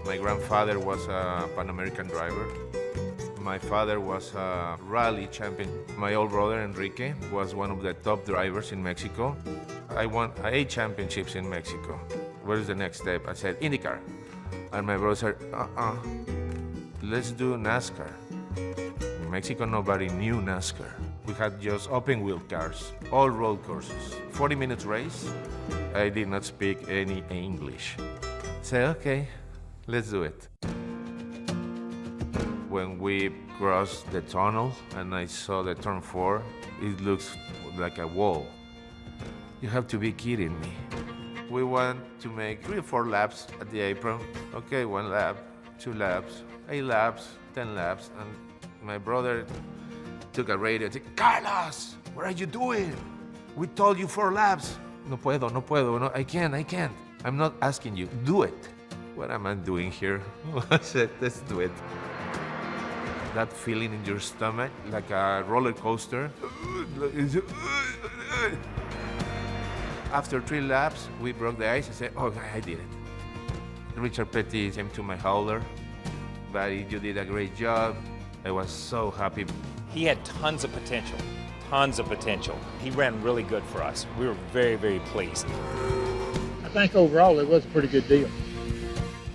My grandfather was a Pan American driver. My father was a rally champion. My old brother, Enrique, was one of the top drivers in Mexico. I won 8 championships in Mexico. What is the next step? I said, IndyCar. And my brother said, let's do NASCAR. In Mexico, nobody knew NASCAR. We had just open wheel cars, all road courses. 40 minutes race. I did not speak any English. I said, okay, let's do it. When we crossed the tunnel and I saw the turn 4, it looks like a wall. You have to be kidding me. We want to make 3 or 4 laps at the apron. Okay, 1 lap, 2 laps, 8 laps, 10 laps. And my brother took a radio and said, Carlos, what are you doing? We told you 4 laps. No puedo, no, I can't. I'm not asking you, do it. What am I doing here? I said, let's do it. That feeling in your stomach, like a roller coaster. After 3 laps, we broke the ice. I said, oh, I did it. Richard Petty came to my howler. Buddy, you did a great job. I was so happy. He had tons of potential. He ran really good for us. We were very, very pleased. I think overall it was a pretty good deal.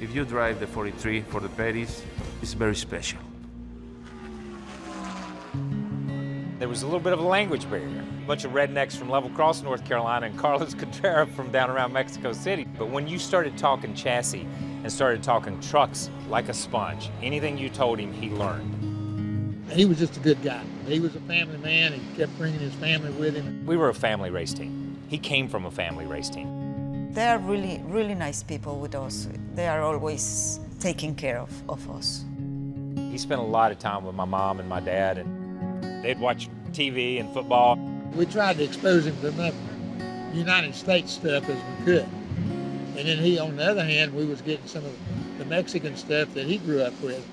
If you drive the 43 for the Petties, it's very special. There was a little bit of a language barrier. A bunch of rednecks from Level Cross, North Carolina, and Carlos Contreras from down around Mexico City. But when you started talking chassis and started talking trucks like a sponge, anything you told him, he learned. He was just a good guy. He was a family man. He kept bringing his family with him. We were a family race team. He came from a family race team. They are really, really nice people with us. They are always taking care of us. He spent a lot of time with my mom and my dad, and they'd watch TV and football. We tried to expose him to enough United States stuff as we could. And then he, on the other hand, we was getting some of the Mexican stuff that he grew up with.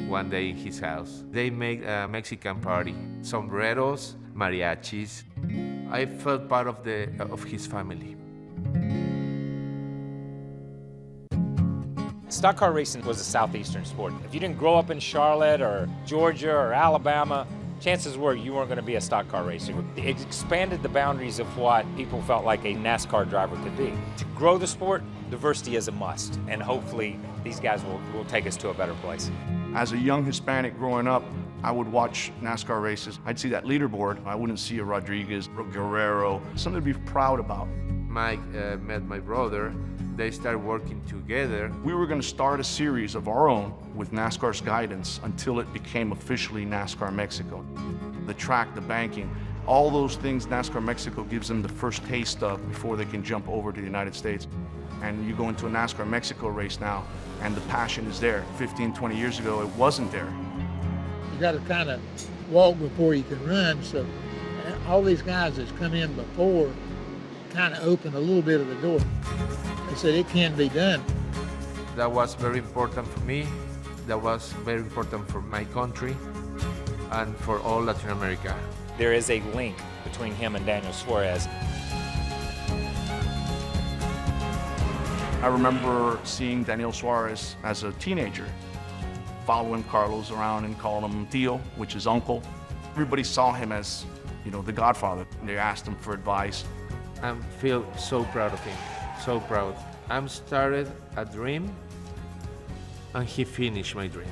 One day in his house, they made a Mexican party. Sombreros, mariachis. I felt part of his family. Stock car racing was a southeastern sport. If you didn't grow up in Charlotte or Georgia or Alabama, chances were you weren't going to be a stock car racer. It expanded the boundaries of what people felt like a NASCAR driver could be. To grow the sport, diversity is a must, and hopefully these guys will take us to a better place. As a young Hispanic growing up, I would watch NASCAR races. I'd see that leaderboard. I wouldn't see a Rodriguez, a Guerrero, something to be proud about. Mike met my brother. They started working together. We were going to start a series of our own with NASCAR's guidance until it became officially NASCAR Mexico. The track, the banking, all those things NASCAR Mexico gives them the first taste of before they can jump over to the United States. And you go into a NASCAR Mexico race now, and the passion is there. 15, 20 years ago, it wasn't there. You got to kind of walk before you can run, so all these guys that's come in before kind of opened a little bit of the door. They said it can be done. That was very important for me. That was very important for my country and for all Latin America. There is a link between him and Daniel Suarez. I remember seeing Daniel Suarez as a teenager, following Carlos around and calling him Tío, which is uncle. Everybody saw him as, the godfather. They asked him for advice. I feel so proud of him, so proud. I started a dream and he finished my dream.